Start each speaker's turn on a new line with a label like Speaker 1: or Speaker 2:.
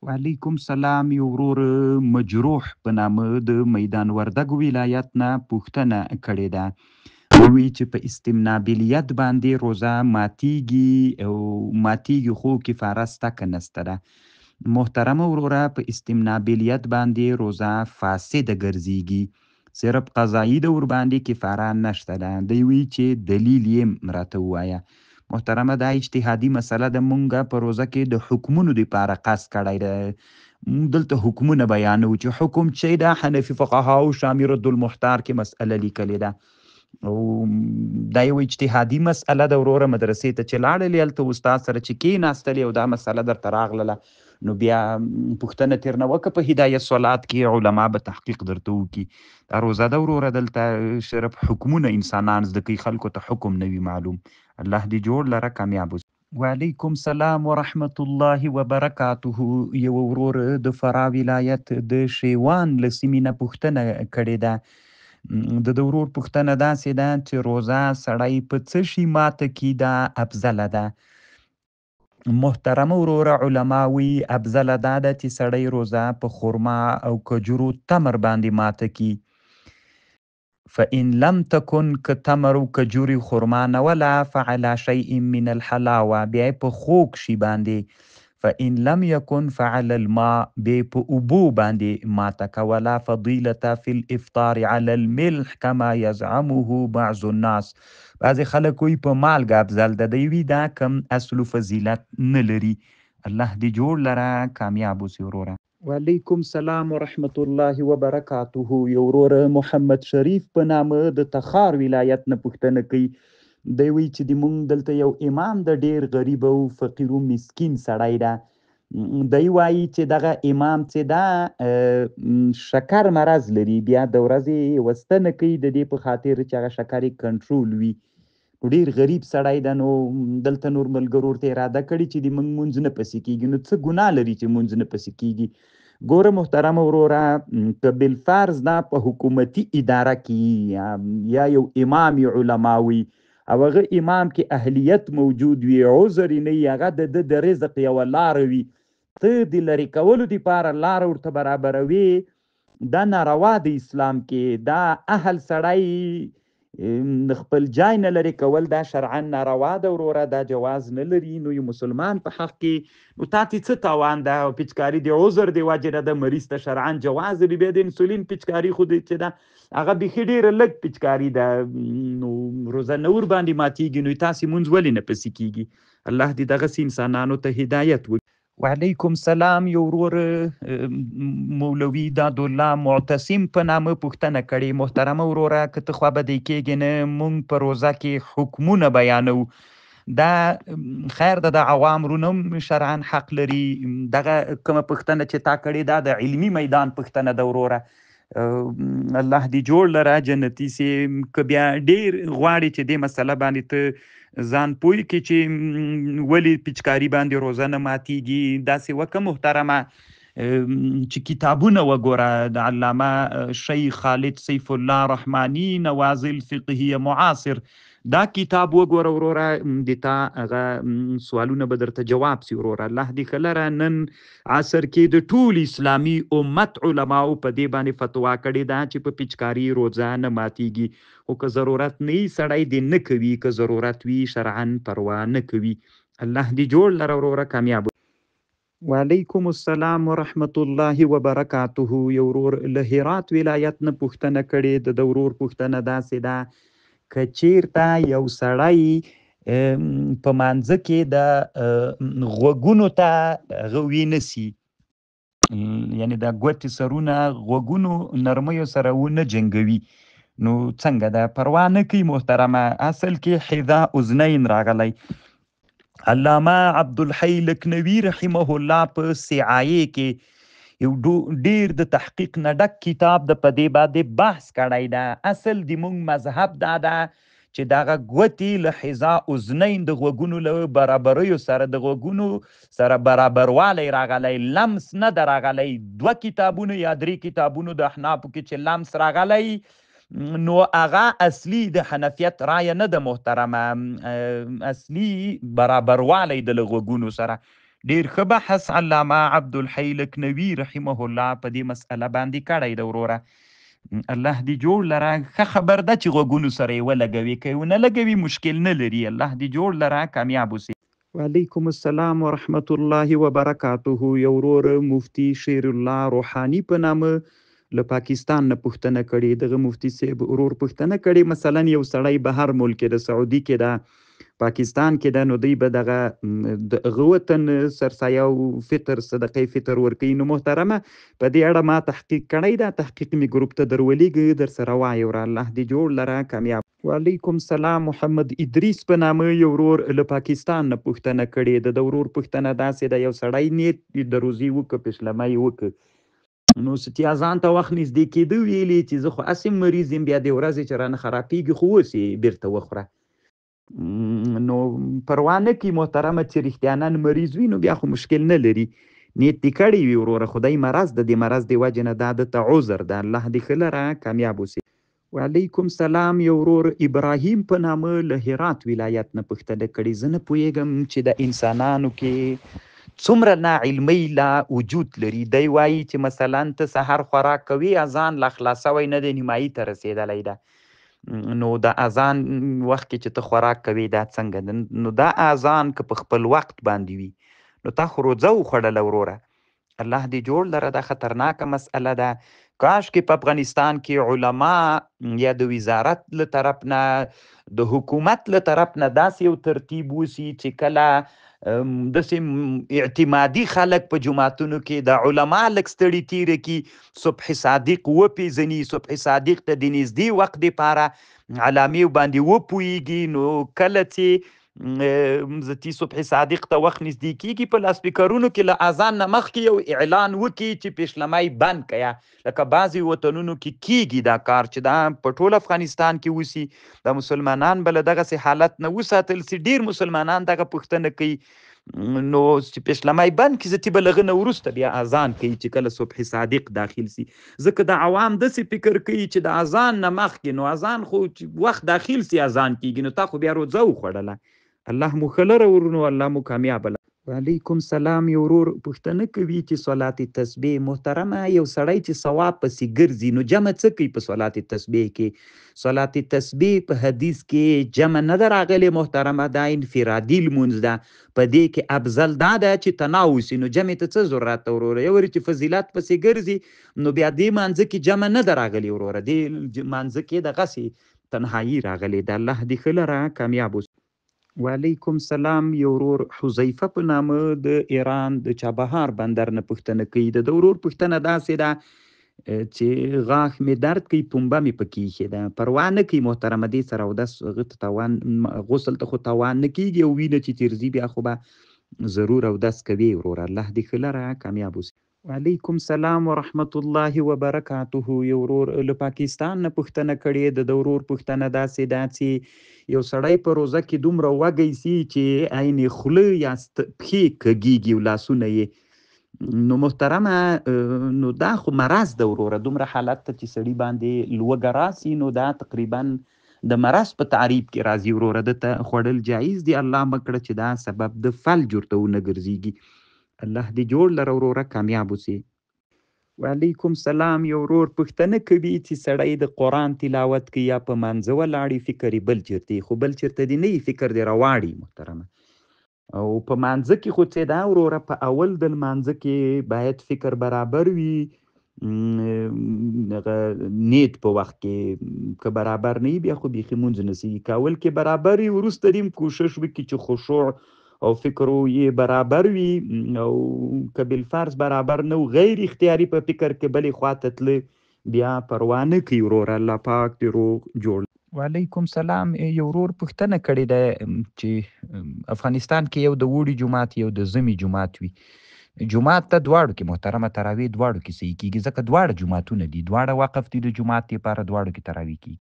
Speaker 1: وعلیکم سلام. یو ورور مجروح په نامه د میدان وردګ ولایت نه پوښتنه کړې ده. وی چې په استمنابلیت باندې روزه ماتیږي او ماتیږي خو کفاره سته که نسته ده. محترمه وروره، په استمنابلیت باندې روزه فاسده ګرځیږي، صرف قضایی ده ورباندې کفاره نشته ده. دی وی چې دلیل یې راته ووایه. محترمه، دا اجتهادي مسله ده، مونږه په روزه کې د حکمونو دپاره قصد کړی ده. مونږ دلته حکمونه بیانوو چې حکم چې ده حنفي فقهاو شامي رد المحتار کې مسأله لیکلې ده او دا یو اجتهادي مسأله ده. وروره مدرسې ته چې لاړلې هلته استاد سره چې کېناستلې او دا مسأله درته راغلله نو بیا پوښتنه ترېنه وکړه په هدایت صلات کې علما به تحقیق درته وکړي. دا روزه ده وروره، دلته صرف حکمونه انسانان زده کوي، خلکو ته حکم نه وي معلوم. الله دې جوړ لره، کامیاب اوسه. وعلیکم سلام ورحمت الله وبرکاته. یو ورور د فراه ولایت د شیوان له سیمې نه پوښتنه کړې ده. د ورور پوښتنه داسې ده چې روزه سړی په څه شي ماته کي دا افضله ده؟ محترمه وروره، علما وی افضله دا ده چې سړی روزه په خرما او کجورو تمر باندې ماته کي. فإن لم تكن كتمر کجوري خرما نه ولا فعلى شيء من الحلاوه، بیا په خوږ شي باندې. فإن لم يكن فعلى الماء، بیا په اوبو باندې ماته کوله. فضيلة في الافطار على الملح كما يزعمه بعض الناس. بعضې خلک وایي په مالګه افضل ده، دوی وي دا کم اصل و فضیلت نه لري. الله دې جوړ لره، کامیاب اوسې وروره. وعلیکم سلام ورحمت الله وبرکاته. یو ورور محمد شریف په نامه د تخار ولایت نه پوښتنه کوي. دی وی چې د مونږ دلته یو امام د ډیر غریب او فقیر او مسکین سړی ده. دی وایي چې دغه امام چې ده شکر مرض لري، بیا د ورځې یوه ستنه کوي د دې په خاطر چې هغه شکر یې کنټرول وي. ډیر غریب سړی ده، نو دلته نور ملګرو ورته اراده کړې چې د موږ مونځ نه پسې کېږي. نو څه ګناه لري چې مونځ نه پسې کېږي؟ ګوره محترمه وروره، که بالفرض دا په حکومتي اداره کې یا یو امام علما وي او هغه امام کې اهلیت موجود وي، عذر یې نه وي، هغه د رزق یوه لاره وي، ته د لرې کولو دپاره لاره ورته برابروي، دا ناروا د اسلام کې. دا اهل سړی خپل جای نه لرې کول دا شرعا ناروا ده وروره، دا جواز نه لري. نو یو مسلمان په حق کې نو تا ته څه تاوان ده؟ او پیچکاري د عذر د وجې نه ده، مریض ته شرعا جواز لري. بیا د انسولین پیچکاري خو چې ده هغه بیخي ډېره لږ پیچکاري ده، نو روزه نه ورباندې ماتیږي. نو تاسې مونځ ولې نه پسې کیږي؟ الله دې دغسې انسانانو ته هدایت وکړي. وعلیکم سلام. یو ورور مولوي دادالله معتصم په نامه پوښتنه کړې. محترمه وروره، که ته خوابدی کېږې نه، مونږ په روزه کې حکمونه بیانوو. دا خیر ده، د عوام رونه هم شرعا حق لري. دغه کومه پوښتنه چې تا کړې دا د علمي میدان پوښتنه ده وروره. الله دې جوړ لره، جنتي سي. که بیا ډېر غواړې چې دې مسله باندې ته ځان پوه کړي چې ولې پیچکاري باندې روزه نه ماتیږي، داسې وکړه محترمه چې کتابونه وګوره. د علامه شیخ خالد سیف الله رحماني نوازل فقهیه معاصر، دا کتاب وګوره وروره، د تا هغه سوالونه به درته جواب سي وروره. الله دې ښه لره. نن عصر کې د ټول اسلامي امت علماو په دې باندې فتوا کړې ده چې په پیچکاري روزه نه ماتیږي. خو که ضرورت نه وي سړی دې نه کوي، که ضرورت وي شرعا پروا نه کوي. الله دې جوړ لره وروره، کامیاب. وعلیکم السلام ورحمت الله وبرکاته. یو ورور له هرات ولایت نه پوښتنه کړې. د ورور پوښتنه داسې ده، که چیرته یو سړی په مانځه کې د غوږونو ته هغه ونیسي، یعنی د ګوتې سرونه غوږونو نرمیو سره ونه جنګوي، نو څنګه ده؟ پروا نه کوي محترمه. اصل کې حذا اذنین راغلی. علامه عبدالحی لکنوي رحمه الله په سعایه کې یو ډیر د تحقیق نه ډک کتاب د په دې باندې بحث کړی ده. اصل د مونږ مذهب دا ده چې دغه ګوتې له حذا اذنین د غوږونو له برابریو سره د غوږونو سره برابروالی راغلی، لمس نه ده راغلی. 2 کتابونو یا 3 کتابونو د احنافو کې چې لمس راغلی، نو هغه اصلي د حنفیت رایه نه ده محترمه. اصلي برابروالی د له غوږونو سره ډیر ښه بحث علامه عبدالحی لکنوي رحمه الله په دې مسئله باندې کړی ده وروره. الله دې جوړ لره. ښه خبر ده چې غوږونو سره یې ولګوي، که یې ونه لګوي مشکل نه لري. الله دې جوړ لره، کامیاب اوسې. وعلیکم السلام ورحمت الله وبرکاته. یو ورور مفتی شیر الله روحانی په نامه له پاکستان نه پوښتنه کړې. دغه مفتی صاحب ورور پوښتنه کړې، مثلا یو سړی بهر ملک کې د سعودي کې ده، پاکستان کې ده، نو دوی به دغه د هغه وطن سرسایه او فطر صدقې فطر ورکوي. نو محترمه په دې اړه ما تحقیق کړی ده، تحقیق مې ګروپ ته درولېږي، در سره وایو را. الله دې جوړ لره، کامیاب. وعلیکم سلام. محمد ادریس په نامه یو ورور له پاکستان نه پوښتنه کړې ده. د ورور پوښتنه داسې ده، یو سړی نیت د روزي وکړه، پسلمۍ وکړه، نو ستیا ځان ته وخت نږدې کېده، ویلې چې زه خو هسې مریض یم، بیا دې ورځې چې رانه خرابېږي خو اوس یې بېرته وخوره. نو پروا نه کوي محترمه چې رښتیاناً مریض وي، نو بیا خو مشکل نه لري. نیت دې کړی وي وروره، خدای مرض ده، د مرض د وجې نه دا دته عذر ده. الله دې ښه لره، کامیاب اوسې. وعلیکم سلام. یو ورور ابراهیم په نامه له هرات ولایت نه پوښتنه کړې. زه نه پوهېږم چې د انسانانو کې څومره ناعلمۍ لا وجود لري. دی وایي چې مثلا ته سحر خوراک کوي، اذان لا خلاصوی نه دی، نیمایي ته رسېدلی ده، نو د اذان وخت کې چې ته خوراک کوي دا څنګه ده؟ نو دا اذان که په خپل وخت باندې وي، نو تا خو روزه وخوړله وروره. الله دې جوړ لره. دا خطرناکه مسئله ده. کاش کې په افغانستان کې علما یا د وزارت له طرف نه، د حکومت له طرف نه داسې یو ترتیب وسی چې کله داسې اعتمادي خلک په جماعتونو کې د علما لږ ستړي تیره کی، صبح صادق وپیژني، صبح صادق ته د نږدې وخت دپاره علامې باندې وپوهیږي، نو کله چې زتی صبح صادق ته وخت نږدې کیږي، په لاسپیکرونو کې له اذان نه مخکې یو اعلان وکړي چې پیشلمۍ بند کیا، لکه بعضې وطنونو کې کیږي دا کار، چې دا په ټول افغانستان کې وسی. د مسلمانان به له دغسې حالت نه وساتل سي. ډیر مسلمانان دغه پوښتنه کوي، نو چې پیشلمۍ بند کړي، زه تی به له هغه نه وروسته بیا اذان کوي چې کله صبح صادق داخل سي. ځکه د عوام داسې فکر کوي چې د اذان نه مخکې، نو اذان خو چې وخت داخل سي اذان کیږي، نو تا خو بیا روزه وخوړله. الله مو ښه لره ورونو، الله مو کامیابه. وعلیکم سلام. یو ورور پوښتنه کوي چې صلات تسبیح، محترمه یو سړی چې ثواب پسې ګرځي، نو جمع څه کوي په صلات تسبیح کې؟ صلات تسبیح په حدیث کې جمع نه ده راغلې محترمه، دا انفرادي لمونځ ده. په دې کې افضل دا ده چې تناوسي، نو جمع ته څه ضرورت ده وروره؟ یو وری چې فضیلت پسې ګرځي، نو بیا دې مانځه کې جمع نه ده راغلې وروره، دې مانځه کې دغسې تنهایی راغلې ده. الله دې ښه لره، کامیاب اوسه. وعلیکم سلام. یو ورور حذیفه په نامه د ایران د چابهار بندر نه پوښتنه کوي. د ورور پوښتنه داسې ده چې غاښ مې درد کوي، پنبه مې پکې ایښې ده، پروا نه کوي محترمه، دې سره اودس هغه ته تاوان، غسل ته خو تاوان نه کیږي، او وینه چې تیرځي بیا خو به ضرور اودس کوي وروره. الله دې ښه لره، کامیاب اوسې. وعلیکم سلام ورحمت الله وبرکاته. یو ورور له پاکستان نه پوښتنه کړې. د ورور پوښتنه داسې ده چې یو سړی په روزه کې دومره وږی سي چې عین خوله یا پښې کږیږي او لاسونه یې، نو محترمه نو دا خو مرض ده وروره. دومره حالت ته چې سړي باندې لوږه راسي، نو دا تقریبا د مرض په تعریف کې راځي وروره. دته خوړل جایز دي، الله مکړه چې دا سبب د فلج ورته ونه ګرځېږي. الله دې جوړ لره وروره، کامیاب اوسې. وعلیکم سلام. یو ورور پوښتنه کوي چې سړی د قرآن تلاوت کوي یا په مانځه ولاړي، فکر یې بل چېرته، خو بل چېرته دې نه وي، فکر دې راواړي محترمه. او په مانځه کې خو څه ده وروره، په اول د لمانځه کې باید فکر برابر وي، نیت په وخت کې که برابر نه وي، بیا خو بیخي مونځ نه سي. که اول کې برابر وي، وروسته دې هم کوشش وکړي چې خشوع او فکر یې برابر وي، او که بالفرض برابر نه و، غیر اختیاري په فکر کې بلې خواته تله، بیا پروا نه کوي وروره. الله پاک دې روغ جوړ. وعلیکم سلام. یو ورور پوښتنه کړې ده چې افغانستان کې یو د وړي جومات یو د زمي جومات وي. جومات ته دواړو کې محترمه تراویح دواړو کې صحیح کیږي، ځکه دواړه جوماتونه دي، دواړه وقف دي د جومات لپاره، دواړو کې تراویح کیږي.